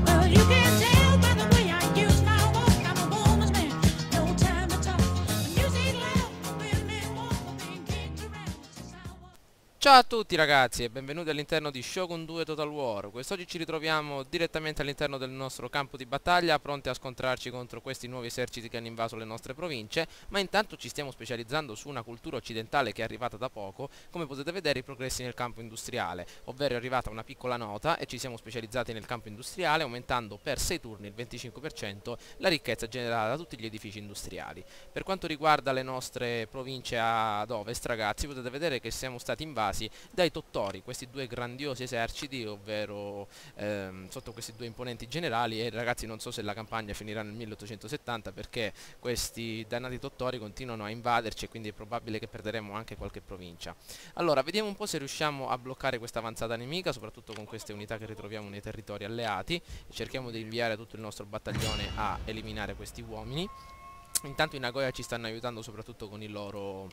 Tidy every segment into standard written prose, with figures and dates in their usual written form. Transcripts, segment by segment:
Well, you can tell by the way I use my walk. I'm a woman's man, no time to talk. Music loud, women walk, being kicked around since I was. Ciao a tutti ragazzi e benvenuti all'interno di Shogun 2 Total War. Quest'oggi ci ritroviamo direttamente all'interno del nostro campo di battaglia, pronti a scontrarci contro questi nuovi eserciti che hanno invaso le nostre province, ma intanto ci stiamo specializzando su una cultura occidentale che è arrivata da poco. Come potete vedere, i progressi nel campo industriale, ovvero è arrivata una piccola nota e ci siamo specializzati nel campo industriale, aumentando per 6 turni il 25% la ricchezza generata da tutti gli edifici industriali. Per quanto riguarda le nostre province ad ovest, ragazzi, potete vedere che siamo stati invasi dai Tottori, questi due grandiosi eserciti, ovvero sotto questi due imponenti generali. E ragazzi, non so se la campagna finirà nel 1870, perché questi dannati Tottori continuano a invaderci e quindi è probabile che perderemo anche qualche provincia. Allora, vediamo un po' se riusciamo a bloccare questa avanzata nemica, soprattutto con queste unità che ritroviamo nei territori alleati. Cerchiamo di inviare tutto il nostro battaglione a eliminare questi uomini. Intanto i Nagoya ci stanno aiutando soprattutto con i loro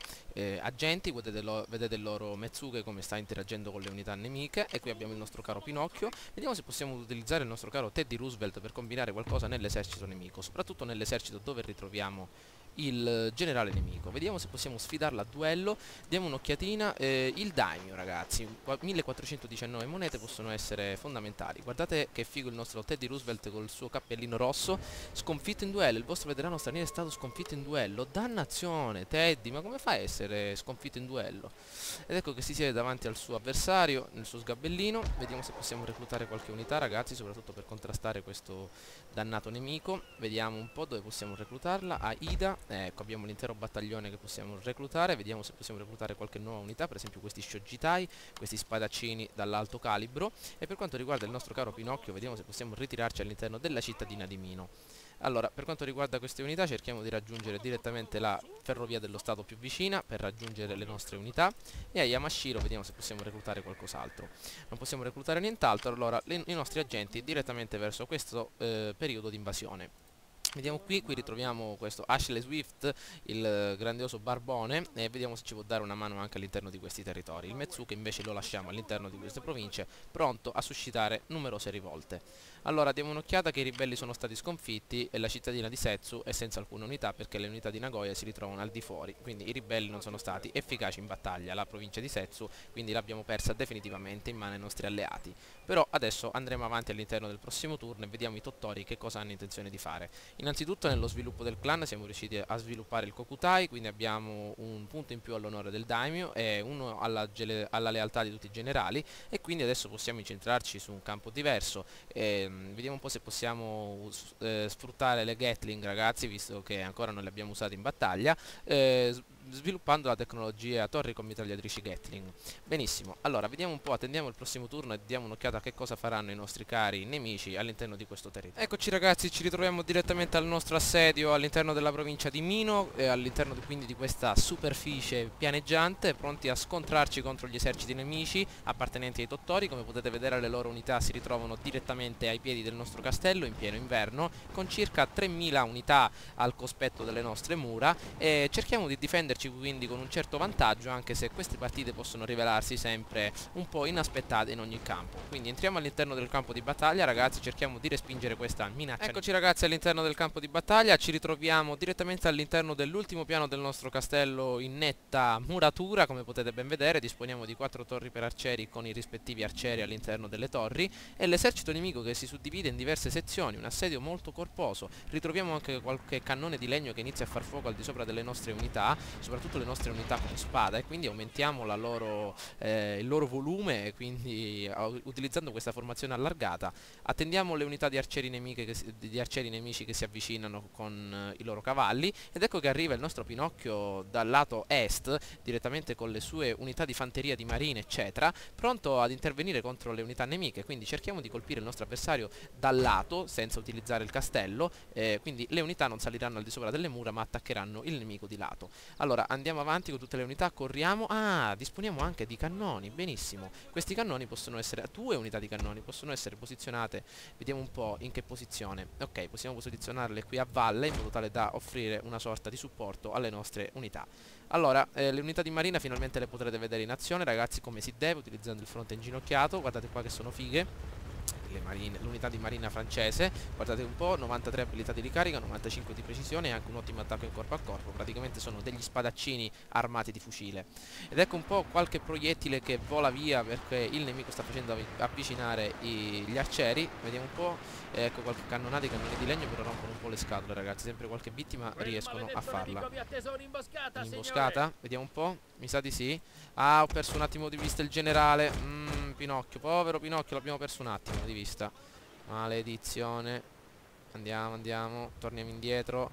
agenti. Vedete il loro Metsuge come sta interagendo con le unità nemiche. E qui abbiamo il nostro caro Pinocchio. Vediamo se possiamo utilizzare il nostro caro Teddy Roosevelt per combinare qualcosa nell'esercito nemico, soprattutto nell'esercito dove ritroviamo il generale nemico. Vediamo se possiamo sfidarla a duello. Diamo un'occhiatina. Il daimyo, ragazzi, 1419 monete possono essere fondamentali. Guardate che figo il nostro Teddy Roosevelt col suo cappellino rosso. Sconfitto in duello, il vostro veterano straniero è stato sconfitto in duello. Dannazione, Teddy, ma come fai a essere sconfitto in duello? Ed ecco che si siede davanti al suo avversario nel suo sgabellino. Vediamo se possiamo reclutare qualche unità, ragazzi, soprattutto per contrastare questo dannato nemico. Vediamo un po' dove possiamo reclutarla. A Ida, ecco, abbiamo l'intero battaglione che possiamo reclutare. Vediamo se possiamo reclutare qualche nuova unità, per esempio questi Shojitai, questi spadaccini dall'alto calibro. E per quanto riguarda il nostro caro Pinocchio, vediamo se possiamo ritirarci all'interno della cittadina di Mino. Allora, per quanto riguarda queste unità, cerchiamo di raggiungere direttamente la ferrovia dello Stato più vicina per raggiungere le nostre unità. E a Yamashiro vediamo se possiamo reclutare qualcos'altro. Non possiamo reclutare nient'altro, allora i nostri agenti direttamente verso questo periodo di invasione. Vediamo qui ritroviamo questo Ashley Swift, il grandioso barbone, e vediamo se ci può dare una mano anche all'interno di questi territori. Il Metsuke invece lo lasciamo all'interno di queste province, pronto a suscitare numerose rivolte. Allora diamo un'occhiata che i ribelli sono stati sconfitti e la cittadina di Setsu è senza alcuna unità, perché le unità di Nagoya si ritrovano al di fuori, quindi i ribelli non sono stati efficaci in battaglia. La provincia di Setsu quindi l'abbiamo persa definitivamente in mano ai nostri alleati. Però adesso andremo avanti all'interno del prossimo turno e vediamo i Tottori che cosa hanno intenzione di fare. Innanzitutto nello sviluppo del clan siamo riusciti a sviluppare il Kokutai, quindi abbiamo un punto in più all'onore del daimyo e uno alla lealtà di tutti i generali, e quindi adesso possiamo incentrarci su un campo diverso. Vediamo un po' se possiamo sfruttare le Gatling, ragazzi, visto che ancora non le abbiamo usate in battaglia, sviluppando la tecnologia torri con mitragliatrici Gatling. Benissimo, allora vediamo un po', attendiamo il prossimo turno e diamo un'occhiata a che cosa faranno i nostri cari nemici all'interno di questo territorio. Eccoci ragazzi, ci ritroviamo direttamente al nostro assedio all'interno della provincia di Mino, all'interno quindi di questa superficie pianeggiante, pronti a scontrarci contro gli eserciti nemici appartenenti ai Tottori. Come potete vedere, le loro unità si ritrovano direttamente ai piedi del nostro castello in pieno inverno, con circa 3000 unità al cospetto delle nostre mura, e cerchiamo di difenderci quindi con un certo vantaggio, anche se queste partite possono rivelarsi sempre un po' inaspettate in ogni campo. Quindi entriamo all'interno del campo di battaglia, ragazzi, cerchiamo di respingere questa minaccia. Eccoci ragazzi all'interno del campo di battaglia, ci ritroviamo direttamente all'interno dell'ultimo piano del nostro castello in netta muratura. Come potete ben vedere, disponiamo di 4 torri per arcieri con i rispettivi arcieri all'interno delle torri, e l'esercito nemico che si suddivide in diverse sezioni, un assedio molto corposo. Ritroviamo anche qualche cannone di legno che inizia a far fuoco al di sopra delle nostre unità, soprattutto le nostre unità con spada, e quindi aumentiamo il loro volume, e quindi utilizzando questa formazione allargata attendiamo le unità di arcieri nemici che si avvicinano con i loro cavalli. Ed ecco che arriva il nostro Pinocchio dal lato est, direttamente con le sue unità di fanteria, di marine eccetera, pronto ad intervenire contro le unità nemiche. Quindi cerchiamo di colpire il nostro avversario dal lato senza utilizzare il castello, quindi le unità non saliranno al di sopra delle mura ma attaccheranno il nemico di lato. Allora andiamo avanti con tutte le unità, corriamo. Ah, disponiamo anche di cannoni, benissimo. Questi cannoni possono essere, due unità di cannoni possono essere posizionate, vediamo un po' in che posizione. Ok, possiamo posizionarle qui a valle in modo tale da offrire una sorta di supporto alle nostre unità. Allora, le unità di marina finalmente le potrete vedere in azione, ragazzi, come si deve, utilizzando il fronte inginocchiato. Guardate qua che sono fighe. l'unità di marina francese. Guardate un po', 93 abilità di ricarica, 95 di precisione e anche un ottimo attacco in corpo a corpo. Praticamente sono degli spadaccini armati di fucile. Ed ecco un po' qualche proiettile che vola via perché il nemico sta facendo avvicinare gli arcieri. Vediamo un po', ecco qualche cannonata, i cannoni di legno però rompono un po' le scatole, ragazzi. Sempre qualche vittima riescono a farla. Un'imboscata? Vediamo un po', mi sa di sì. Ah, ho perso un attimo di vista il generale. Pinocchio, povero Pinocchio, l'abbiamo perso un attimo di vista. Maledizione. Andiamo, torniamo indietro.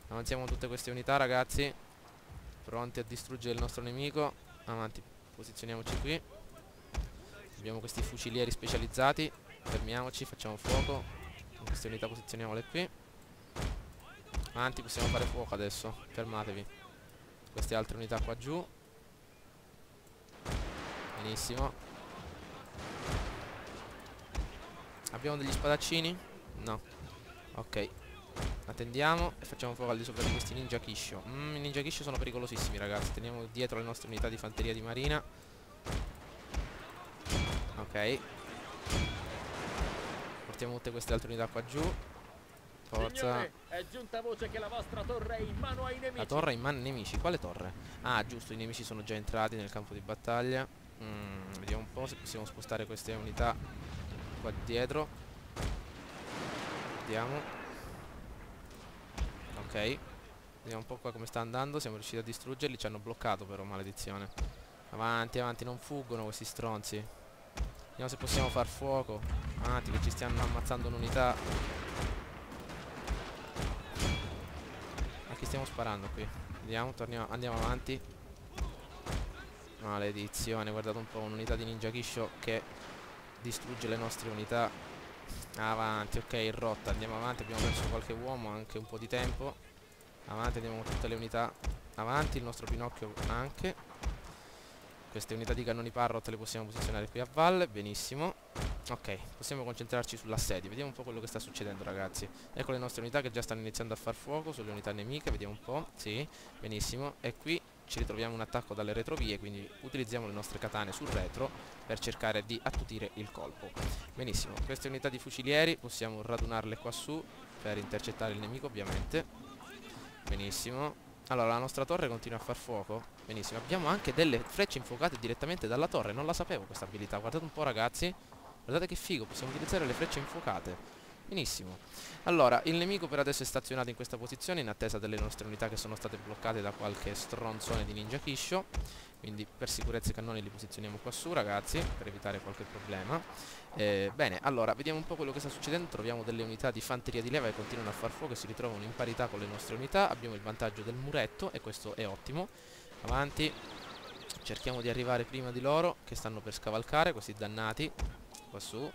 Avanziamo tutte queste unità, ragazzi, pronti a distruggere il nostro nemico. Avanti, posizioniamoci qui. Abbiamo questi fucilieri specializzati. Fermiamoci, facciamo fuoco. Con queste unità posizioniamole qui. Avanti, possiamo fare fuoco adesso. Fermatevi. Queste altre unità qua giù. Benissimo. Abbiamo degli spadaccini? No. Ok. Attendiamo e facciamo fuoco al di sopra di questi ninja Kisho. I ninja Kisho sono pericolosissimi, ragazzi. Teniamo dietro le nostre unità di fanteria di marina. Ok. Portiamo tutte queste altre unità qua giù. Forza. Signore, è giunta voce che la vostra torre è in mano ai nemici. La torre è in mano ai nemici. Quale torre? Ah, giusto, i nemici sono già entrati nel campo di battaglia. Vediamo un po' se possiamo spostare queste unità qua dietro. Vediamo. Ok. Vediamo un po' qua come sta andando. Siamo riusciti a distruggerli. Ci hanno bloccato però, maledizione. Avanti, avanti, non fuggono questi stronzi. Vediamo se possiamo far fuoco. Avanti, che ci stiano ammazzando un'unità. A chi stiamo sparando qui? Vediamo, andiamo avanti. Maledizione, guardate un po', un'unità di ninja Kisho che distrugge le nostre unità. Avanti, ok, in rotta, andiamo avanti, abbiamo perso qualche uomo, anche un po' di tempo. Avanti, andiamo con tutte le unità. Avanti, il nostro Pinocchio anche. Queste unità di cannoni Parrot le possiamo posizionare qui a valle, benissimo. Ok, possiamo concentrarci sull'assedio. Vediamo un po' quello che sta succedendo, ragazzi. Ecco le nostre unità che già stanno iniziando a far fuoco sulle unità nemiche, vediamo un po'. Sì, benissimo. E qui ci ritroviamo un attacco dalle retrovie, quindi utilizziamo le nostre katane sul retro per cercare di attutire il colpo. Benissimo, queste unità di fucilieri possiamo radunarle qua su per intercettare il nemico, ovviamente. Benissimo. Allora, la nostra torre continua a far fuoco. Benissimo, abbiamo anche delle frecce infuocate direttamente dalla torre. Non la sapevo questa abilità, guardate un po', ragazzi. Guardate che figo, possiamo utilizzare le frecce infuocate. Benissimo. Allora, il nemico per adesso è stazionato in questa posizione in attesa delle nostre unità che sono state bloccate da qualche stronzone di ninja Kisho. Quindi per sicurezza i cannoni li posizioniamo qua su, ragazzi, per evitare qualche problema. Bene, allora, vediamo un po' quello che sta succedendo. Troviamo delle unità di fanteria di leva che continuano a far fuoco e si ritrovano in parità con le nostre unità. Abbiamo il vantaggio del muretto e questo è ottimo. Avanti. Cerchiamo di arrivare prima di loro che stanno per scavalcare, questi dannati. Qua su.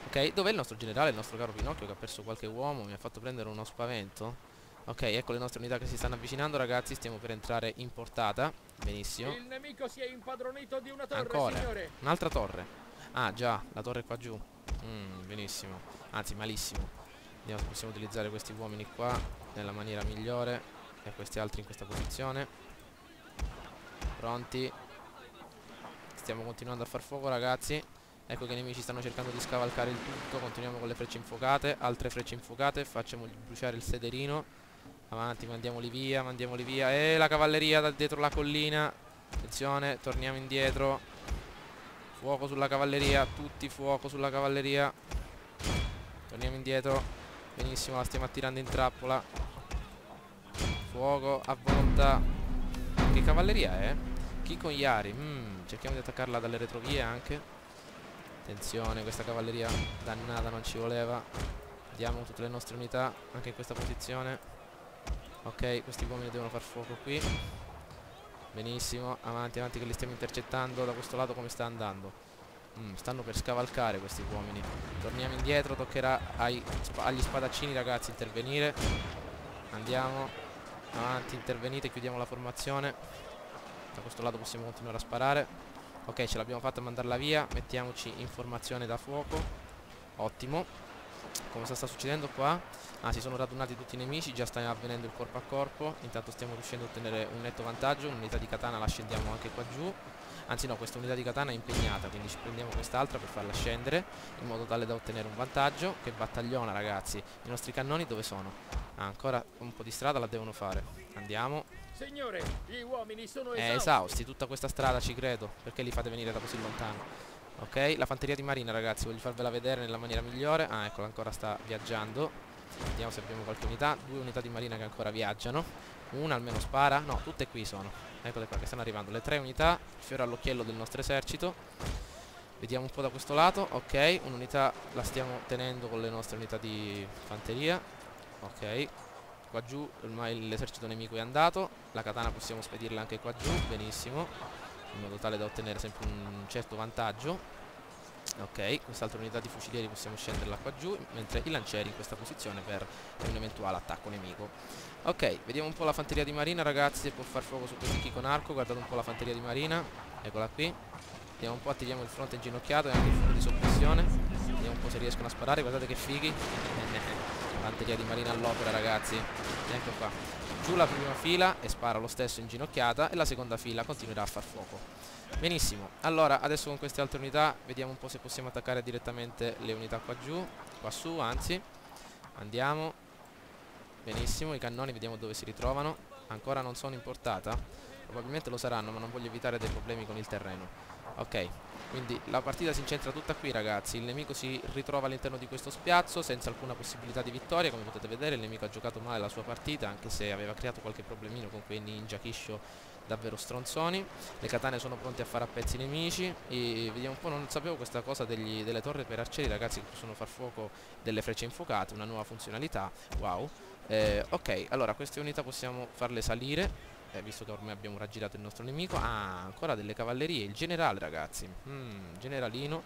Ok, dov'è il nostro generale, il nostro caro Pinocchio che ha perso qualche uomo, mi ha fatto prendere uno spavento. Ok, ecco le nostre unità che si stanno avvicinando, ragazzi, stiamo per entrare in portata. Benissimo. Il nemico si è impadronito di una torre, Ancora, signore. un'altra torre. Ah già, la torre qua giù. Benissimo, anzi malissimo. Vediamo se possiamo utilizzare questi uomini qua nella maniera migliore e questi altri in questa posizione. Pronti. Stiamo continuando a far fuoco, ragazzi. Ecco che i nemici stanno cercando di scavalcare il tutto. Continuiamo con le frecce infuocate. Altre frecce infuocate. Facciamogli bruciare il sederino. Avanti, mandiamoli via, mandiamoli via. E la cavalleria da dietro la collina. Attenzione, torniamo indietro. Fuoco sulla cavalleria. Tutti fuoco sulla cavalleria. Torniamo indietro. Benissimo, la stiamo attirando in trappola. Fuoco a volontà. Che cavalleria è? Chi con Yari? Cerchiamo di attaccarla dalle retrovie anche. Attenzione, questa cavalleria dannata non ci voleva. Vediamo tutte le nostre unità anche in questa posizione. Ok, questi uomini devono far fuoco qui. Benissimo, avanti, avanti che li stiamo intercettando. Da questo lato come sta andando? Stanno per scavalcare questi uomini. Torniamo indietro, toccherà agli spadaccini, ragazzi, intervenire. Andiamo avanti, intervenite, chiudiamo la formazione. Da questo lato possiamo continuare a sparare. Ok, ce l'abbiamo fatta a mandarla via. Mettiamoci in formazione da fuoco. Ottimo. Cosa sta succedendo qua? Ah, si sono radunati tutti i nemici, già sta avvenendo il corpo a corpo. Intanto stiamo riuscendo a ottenere un netto vantaggio. Un'unità di katana la scendiamo anche qua giù. Anzi no, questa unità di katana è impegnata, quindi ci prendiamo quest'altra per farla scendere, in modo tale da ottenere un vantaggio. Che battagliona, ragazzi. I nostri cannoni dove sono? Ah, ancora un po' di strada la devono fare. Andiamo. Signore, gli uomini sono Esausti, tutta questa strada, ci credo. Perché li fate venire da così lontano? Ok, la fanteria di marina, ragazzi, voglio farvela vedere nella maniera migliore. Ah, eccola, ancora sta viaggiando. Vediamo se abbiamo qualche unità. 2 unità di marina che ancora viaggiano. Una almeno spara. No, tutte qui sono. Eccole qua che stanno arrivando. Le 3 unità, fiore all'occhiello del nostro esercito. Vediamo un po' da questo lato. Ok, un'unità la stiamo tenendo con le nostre unità di fanteria. Ok, qua giù ormai l'esercito nemico è andato. La katana possiamo spedirla anche qua giù. Benissimo, in modo tale da ottenere sempre un certo vantaggio. Ok, quest'altra unità di fucilieri possiamo scenderla qua giù, mentre i lancieri in questa posizione per un eventuale attacco nemico. Ok, vediamo un po' la fanteria di marina, ragazzi, se può far fuoco su questi chi con arco. Guardate un po' la fanteria di marina. Eccola qui. Vediamo un po', attiviamo il fronte inginocchiato e anche il foro di soppressione. Vediamo un po' se riescono a sparare. Guardate che fighi. Fanteria di marina all'opera, ragazzi. Ecco qua. Giù la prima fila e spara lo stesso inginocchiata, e la seconda fila continuerà a far fuoco. Benissimo, allora adesso con queste altre unità vediamo un po' se possiamo attaccare direttamente le unità qua giù, qua su anzi. Andiamo. Benissimo, i cannoni vediamo dove si ritrovano. Ancora non sono in portata? Probabilmente lo saranno, ma non voglio evitare dei problemi con il terreno. Ok, quindi la partita si incentra tutta qui, ragazzi. Il nemico si ritrova all'interno di questo spiazzo senza alcuna possibilità di vittoria. Come potete vedere il nemico ha giocato male la sua partita, anche se aveva creato qualche problemino con quei ninja Kisho davvero stronzoni. Le katane sono pronte a fare a pezzi i nemici. E vediamo un po', non sapevo questa cosa delle torri per arcieri, ragazzi, che possono far fuoco delle frecce infuocate, una nuova funzionalità. Wow. Ok, allora queste unità possiamo farle salire, visto che ormai abbiamo raggirato il nostro nemico. Ah, ancora delle cavallerie. Il generale, ragazzi. Generalino.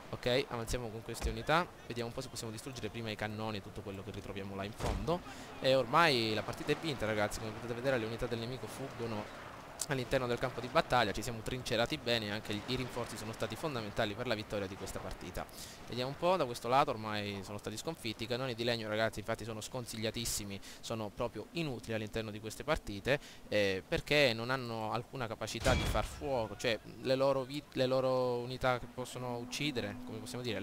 Ok, avanziamo con queste unità. Vediamo un po' se possiamo distruggere prima i cannoni e tutto quello che ritroviamo là in fondo. E ormai la partita è vinta, ragazzi. Come potete vedere le unità del nemico fuggono all'interno del campo di battaglia. Ci siamo trincerati bene, anche i rinforzi sono stati fondamentali per la vittoria di questa partita. Vediamo un po', da questo lato ormai sono stati sconfitti. I cannoni di legno, ragazzi, infatti sono sconsigliatissimi, sono proprio inutili all'interno di queste partite, perché non hanno alcuna capacità di far fuoco. Cioè le loro unità che possono uccidere, come possiamo dire,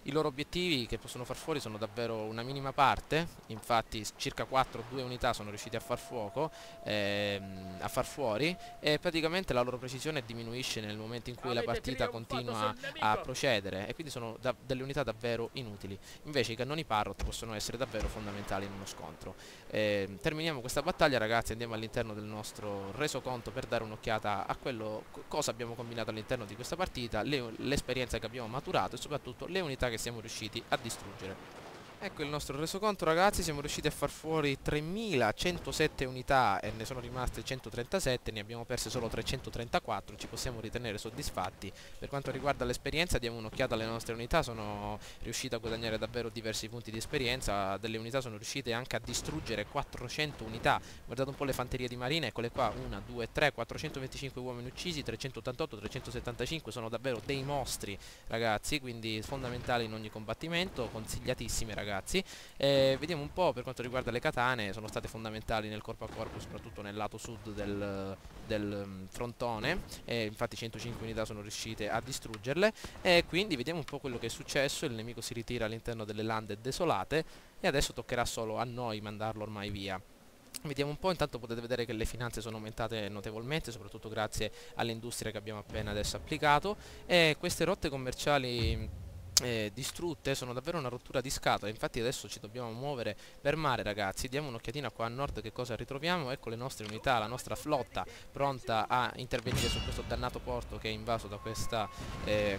i loro obiettivi che possono far fuori sono davvero una minima parte. Infatti circa 4-2 unità sono riusciti a far fuoco, a far fuori, e praticamente la loro precisione diminuisce nel momento in cui la partita continua a procedere, e quindi sono delle unità davvero inutili. Invece i cannoni Parrot possono essere davvero fondamentali in uno scontro. Terminiamo questa battaglia, ragazzi, andiamo all'interno del nostro resoconto per dare un'occhiata a quello cosa abbiamo combinato all'interno di questa partita, l'esperienza che abbiamo maturato e soprattutto le unità che siamo riusciti a distruggere. Ecco il nostro resoconto, ragazzi. Siamo riusciti a far fuori 3107 unità e ne sono rimaste 137, ne abbiamo perse solo 334, ci possiamo ritenere soddisfatti. Per quanto riguarda l'esperienza, diamo un'occhiata alle nostre unità. Sono riuscito a guadagnare davvero diversi punti di esperienza. Delle unità sono riuscite anche a distruggere 400 unità. Guardate un po' le fanterie di marina, eccole qua, 1, 2, 3, 425 uomini uccisi, 388, 375, sono davvero dei mostri, ragazzi, quindi fondamentali in ogni combattimento, consigliatissime, ragazzi. Vediamo un po' per quanto riguarda le katane, sono state fondamentali nel corpo a corpo, soprattutto nel lato sud del frontone, infatti 105 unità sono riuscite a distruggerle. E quindi vediamo un po' quello che è successo. Il nemico si ritira all'interno delle lande desolate e adesso toccherà solo a noi mandarlo ormai via. Vediamo un po', intanto potete vedere che le finanze sono aumentate notevolmente, soprattutto grazie alle industrie che abbiamo appena adesso applicato, e queste rotte commerciali distrutte sono davvero una rottura di scatola. Infatti adesso ci dobbiamo muovere per mare, ragazzi. Diamo un'occhiatina qua a nord che cosa ritroviamo. Ecco le nostre unità, la nostra flotta pronta a intervenire su questo dannato porto che è invaso da questa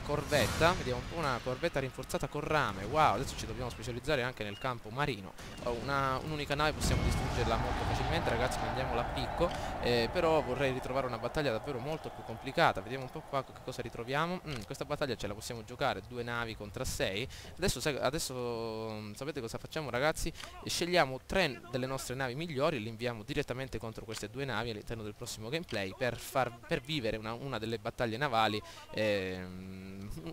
corvetta. Vediamo un po' una corvetta rinforzata con rame. Wow, adesso ci dobbiamo specializzare anche nel campo marino. Un'unica nave possiamo distruggerla molto facilmente, ragazzi, prendiamola a picco. Però vorrei ritrovare una battaglia davvero molto più complicata. Vediamo un po' qua che cosa ritroviamo. Questa battaglia ce la possiamo giocare, 2 navi con contra 6. Adesso sapete cosa facciamo, ragazzi? Scegliamo 3 delle nostre navi migliori e li inviamo direttamente contro queste 2 navi all'interno del prossimo gameplay per vivere una delle battaglie navali,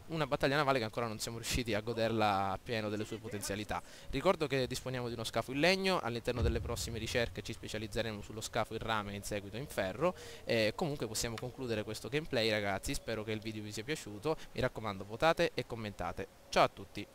una battaglia navale che ancora non siamo riusciti a goderla appieno delle sue potenzialità. Ricordo che disponiamo di uno scafo in legno, all'interno delle prossime ricerche ci specializzeremo sullo scafo in rame e in seguito in ferro. Comunque possiamo concludere questo gameplay, ragazzi. Spero che il video vi sia piaciuto, mi raccomando votate e commentate. Ciao a tutti.